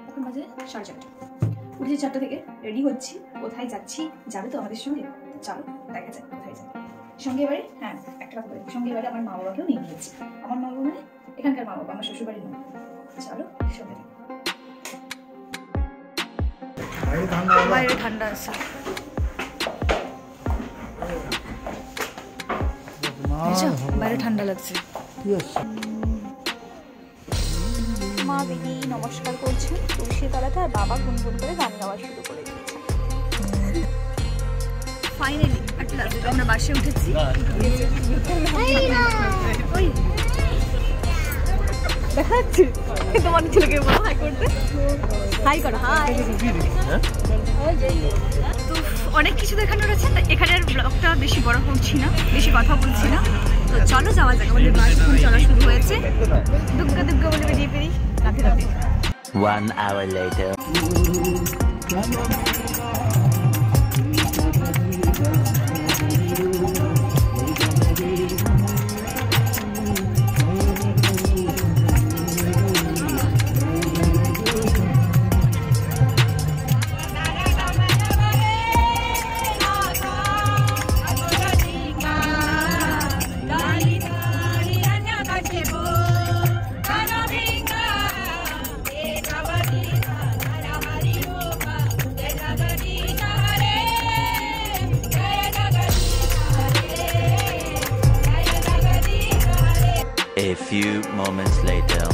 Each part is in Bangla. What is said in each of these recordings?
এখন বাজে 4:30। উঠেছি 4টা থেকে, রেডি হচ্ছি, কোথায় যাচ্ছি যাবে তো আমাদের সঙ্গে, চলো দেখা যাক কোথায় যাবে। সঙ্গে এবারে হ্যাঁ একটা কথা বলি, সঙ্গে এবারে আমার মা বাবাকেও নিয়ে নিয়েছি। আমার মা বাবা মানে এখানকার মা বাবা, আমার শ্বশুরবাড়ির মা। চলো সঙ্গে থাকো। বাইরে ঠান্ডা আছে, বাইরে ঠান্ডা লাগছে। মা দিদি নমস্কার করছেন তুলসী তলাতে, আর বাবা গুনগুন করে গান গাওয়া শুরু করে দিয়েছে। ফাইনালি আমরা বাসে উঠেছি। দেখা যাচ্ছে তোমার ছেলেকে হাই করতে, হাই করো, হাই। তো অনেক কিছু দেখানোর আছে, এখানের ব্লগটা বেশি বড় করছি না, বেশি কথা বলছি না। তো চলো যাওয়া যাক, আমাদের বাস এখন চলা শুরু হয়েছে। দুগ্গা দুগ্গা বলে বেরিয়ে পেরি রাতে রাতে। 1 hour later. A few moments later.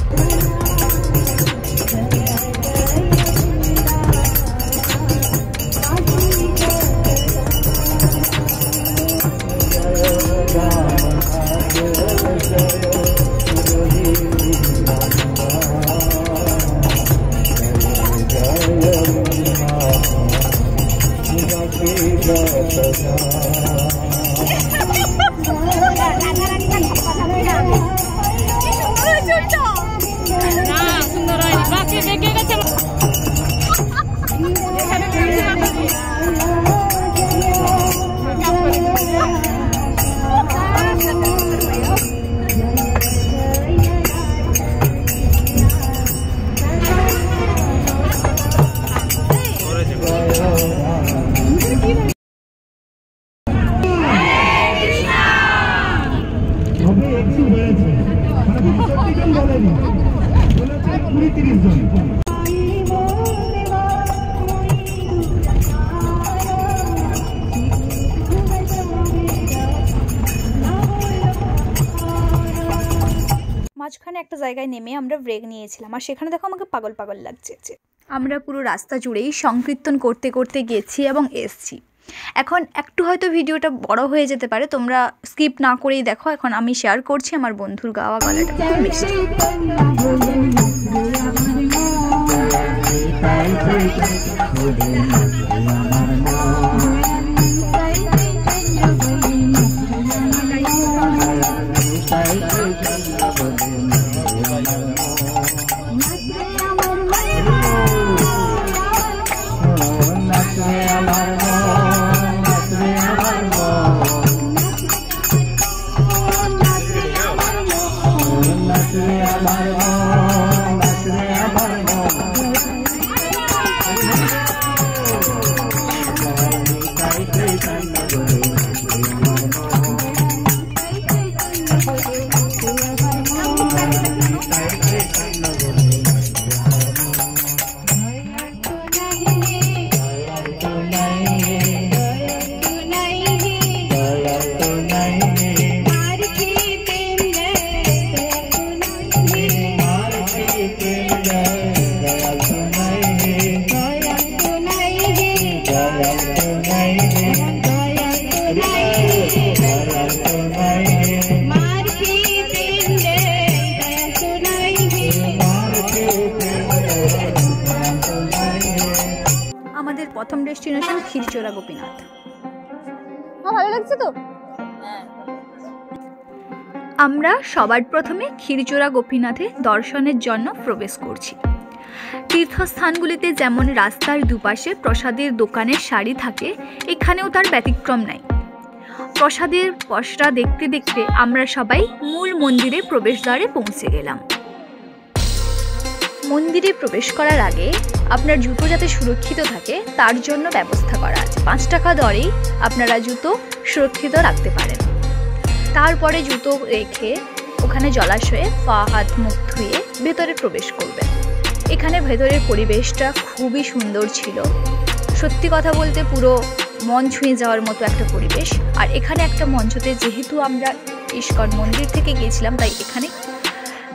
মাঝখানে একটা জায়গায় নেমে আমরা ব্রেক নিয়েছিলাম, আর সেখানে দেখো আমাকে পাগল পাগল লাগছে। আমরা পুরো রাস্তা জুড়েই সংকীর্তন করতে করতে গেছি এবং এসছি। এখন একটু হয়তো ভিডিওটা বড় হয়ে যেতে পারে, তোমরা স্কিপ না করেই দেখো। এখন আমি শেয়ার করছি আমার বন্ধুর গাওয়া গলাটা। আমাদের প্রথম ডেস্টিনেশন ক্ষীরচোরা গোপীনাথ। ভালো লাগছে তো? আমরা সবার প্রথমে ক্ষীরচোরা গোপীনাথে দর্শনের জন্য প্রবেশ করছি। তীর্থস্থানগুলিতে যেমন রাস্তার দুপাশে প্রসাদের দোকানের সারি থাকে, এখানেও তার ব্যতিক্রম নাই। প্রসাদের পসরা দেখতে দেখতে আমরা সবাই মূল মন্দিরে প্রবেশদ্বারে পৌঁছে গেলাম। মন্দিরে প্রবেশ করার আগে আপনার জুতো যাতে সুরক্ষিত থাকে তার জন্য ব্যবস্থা করা আছে। 5 টাকা দরেই আপনারা জুতো সুরক্ষিত রাখতে পারেন। তারপরে জুতো রেখে ওখানে জলাশয়ে পা হাত মুখ ধুয়ে ভেতরে প্রবেশ করবেন। এখানে ভেতরের পরিবেশটা খুবই সুন্দর ছিল, সত্যি কথা বলতে পুরো মন ছুঁয়ে যাওয়ার মতো একটা পরিবেশ। আর এখানে একটা মঞ্চতে, যেহেতু আমরা ইস্কন মন্দির থেকে গিয়েছিলাম তাই এখানে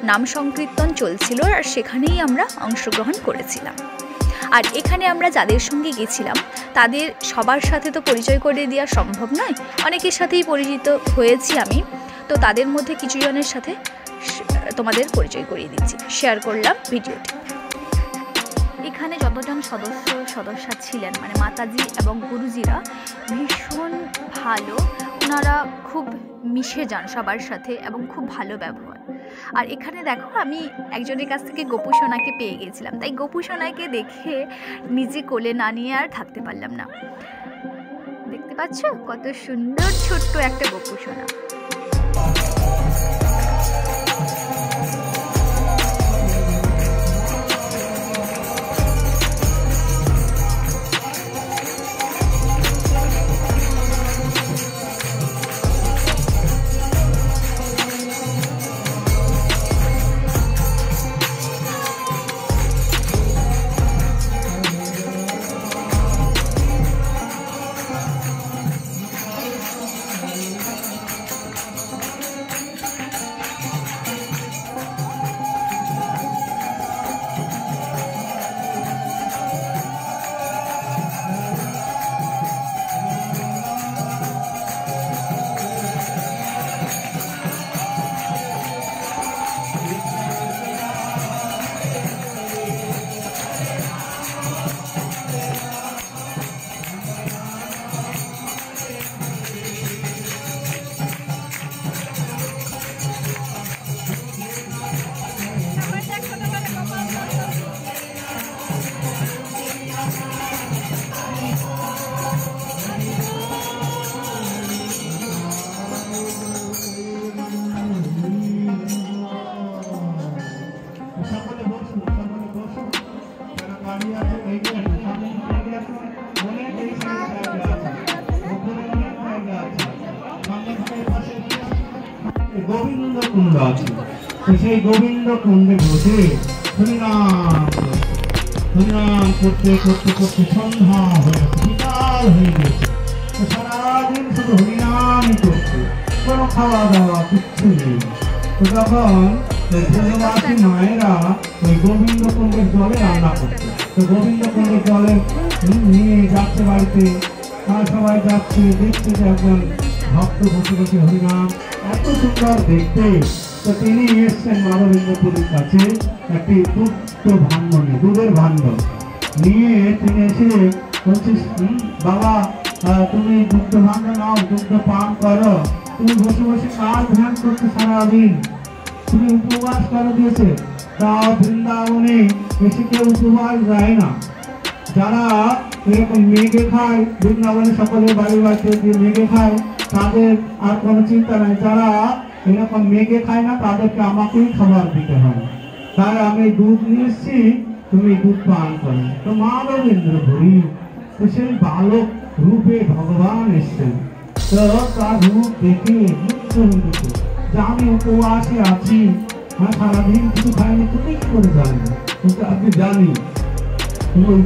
নাম সংকীর্তন চলছিল আর সেখানেই আমরা অংশগ্রহণ করেছিলাম। আর এখানে আমরা যাদের সঙ্গে গেছিলাম তাদের সবার সাথে তো পরিচয় করে দেওয়া সম্ভব নয়, অনেকের সাথেই পরিচিত হয়েছি আমি, তো তাদের মধ্যে কিছু জনের সাথে তোমাদের পরিচয় করিয়ে দিচ্ছি, শেয়ার করলাম ভিডিওটি। এখানে যতজন সদস্যা ছিলেন মানে মাতাজি এবং গুরুজিরা ভীষণ ভালো, ওনারা খুব মিশে যান সবার সাথে এবং খুব ভালো ব্যবহার। আর এখানে দেখো আমি একজনের কাছ থেকে গোপু সোনাকে পেয়ে গেছিলাম, তাই গোপু সোনাকে দেখে নিজে কোলে না নিয়ে আর থাকতে পারলাম না। দেখতে পাচ্ছ কত সুন্দর ছোট্ট একটা গোপু সোনা। গোবিন্দ কুণ্ড আছে, সেই গোবিন্দ কুণ্ডে বসে হরিনাম করতে করতে করতে সন্ধ্যা হয়ে বিকাল হয়ে গেছে। সারাদিন শুধু হরিনামই করছে, কোনো খাওয়া দাওয়া কিচ্ছু নেই। তো তখন ব্রজবাসী মায়েরা ওই গোবিন্দ কুণ্ডের জলে রান্না করছে। তো গোবিন্দ কুণ্ডের জলে নিয়ে যাচ্ছে বাড়িতে, সবাই যাচ্ছে, দেখছে যে একজন ভক্ত বসে বসে হরিনাম, এত সুন্দর দেখতে। তো তিনি এসছেন মাধবেন্দ্রপুরীর কাছে একটি দুধের ভাণ্ড নিয়ে তিনি এসে বলছিস, বাবা তুমি দুগ্ধ ভাণ্ড নাও, দুগ্ধ পান করো। তুমি বসে বসে কার ধ্যান করতে সারাদিন, তুমি উপবাস করে দিয়েছে। তা বৃন্দাবনে এসে কেউ উপবাস যায় না, যারা এরকম মেঘে খায়, বৃন্দাবনে সকলের বাড়িতে যে মেঘে খায় তাদের আর কোনো চিন্তা নাই। যারা এরকম মেঘে খায় না তাদেরকে আমাকেই খাবার দিতে হয়, তাই আমি দুধ নিয়ে এসছি, তুমি দুধ পান করো। তো মাধবেন্দ্রপুরী সেই বালক রূপে ভগবান এসছেন। তো তার রূপ দেখে মুগ্ধ হয়ে গেছে যে আমি উপবাসে আছি, সারাদিন কিছু খাইনি, তুমি কি করে জানেন? কিন্তু আপনি জানি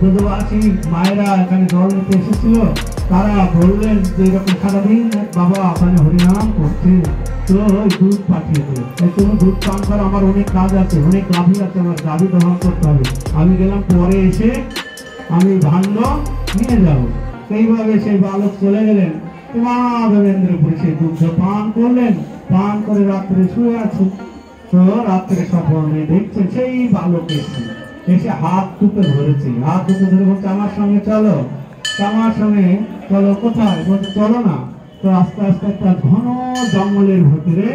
ব্রজবাসী মায়েরা এখানে জল নিতে এসেছিল, তারা বললেন যে এরকম সারাদিন বাবা ওখানে হরিনাম করছে, তো দুধ পাঠিয়ে দেবে, তুমি দুধ পান করো, আমার অনেক কাজ আছে, অনেক গাভী আছে, আমার গাভী দহন করতে হবে। আমি গেলাম, পরে এসে আমি ভাণ্ড নিয়ে যাব। সেইভাবে সেই বালক চলে গেলেন। মাধবেন্দ্রপুরী সেই দুধ পান করলেন, পান করে রাত্রে শুয়ে আছে। তো রাত্রে স্বপ্নে দেখছেন সেই বালক এসে হাত দুটো ধরেছে, হাত দুটো ধরে বলছে আমার সঙ্গে চলো, আমার সঙ্গে চলো। কোথায়? বলছে চলো না। তো আস্তে আস্তে একটা ঘন জঙ্গলের ভেতরে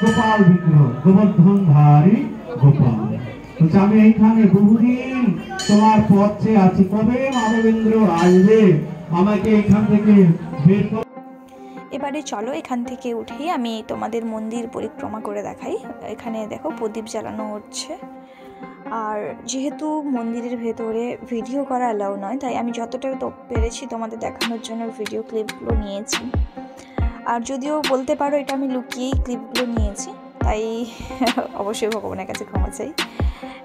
গোপাল বিগ্রহ গোবর্ধনধারী গোপাল বলছে আমি এইখানে বহুদিন তোমার পথ চেয়ে আছি, কবে মাধবেন্দ্র আসবে, আমাকে এখান থেকে বের করো। এবারে চলো এখান থেকে উঠেই আমি তোমাদের মন্দির পরিক্রমা করে দেখাই। এখানে দেখো প্রদীপ জ্বালানো হচ্ছে। আর যেহেতু মন্দিরের ভেতরে ভিডিও করা অ্যালাউ নয়, তাই আমি যতটা পেরেছি তোমাদের দেখানোর জন্য ভিডিও ক্লিপগুলো নিয়েছি। আর যদিও বলতে পারো এটা আমি লুকিয়েই ক্লিপগুলো নিয়েছি, তাই অবশ্যই ভগবানের কাছে ক্ষমা চাই,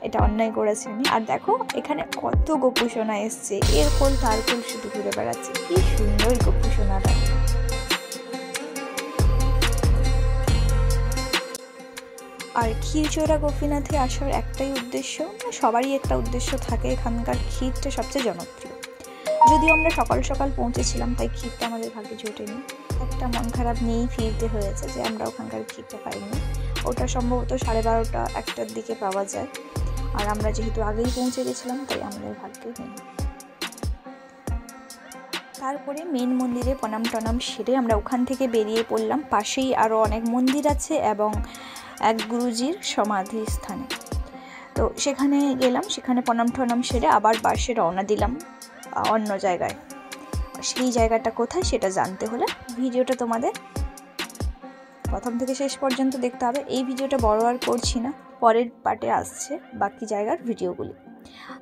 এটা অন্যায় করেছি আমি। আর দেখো এখানে কত গোপু সোনা এসছে, এর কোল তার কোল শুধু ঘুরে বেড়াচ্ছে, কি সুন্দর গোপু সোনাটা। আর ক্ষীরচোরা গোপীনাথে আসার একটাই উদ্দেশ্য, সবারই একটা উদ্দেশ্য থাকে, এখানকার ক্ষীরটা সবচেয়ে জনপ্রিয়। যদিও আমরা সকাল সকাল পৌঁছেছিলাম, তাই ক্ষীরটা আমাদের ভাগ্যে জোটেনি, একটা মন খারাপ নিয়েই ফিরতে হয়েছে যে আমরা ওখানকার ক্ষীরটা পাইনি। ওটা সম্ভবত 12:30 1টার দিকে পাওয়া যায়, আর আমরা যেহেতু আগেই পৌঁছে গেছিলাম তাই আমাদের ভাগ্যে হয়নি। তারপরে মেন মন্দিরে প্রণাম টনাম সেরে আমরা ওখান থেকে বেরিয়ে পড়লাম। পাশেই আরও অনেক মন্দির আছে এবং এক গুরুজির সমাধি স্থানে, তো সেখানে গেলাম, সেখানে প্রণাম টনাম সেরে আবার বাসে রওনা দিলাম অন্য জায়গায়। সেই জায়গাটা কোথায় সেটা জানতে হলে ভিডিওটা তোমাদের প্রথম থেকে শেষ পর্যন্ত দেখতে হবে। এই ভিডিওটা বড় আর করছি না, পরের পার্টে আসছে বাকি জায়গার ভিডিওগুলি।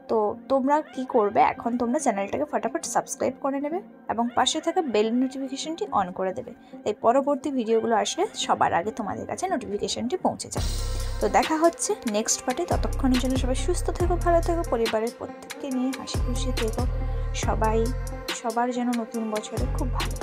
তো তোমরা কি করবে, এখন তোমরা চ্যানেলটাকে ফটাফট সাবস্ক্রাইব করে নেবে এবং পাশে থাকা বেল নোটিফিকেশনটি অন করে দেবে, তাই পরবর্তী ভিডিওগুলো আসলে সবার আগে তোমাদের কাছে নোটিফিকেশনটি পৌঁছে যাবে। তো দেখা হচ্ছে নেক্সট পার্টে, ততক্ষণের জন্য সবাই সুস্থ থেকো, ভালো থেকো, পরিবারের প্রত্যেককে নিয়ে হাসি খুশি থেকো, সবার যেন নতুন বছরে খুব ভালো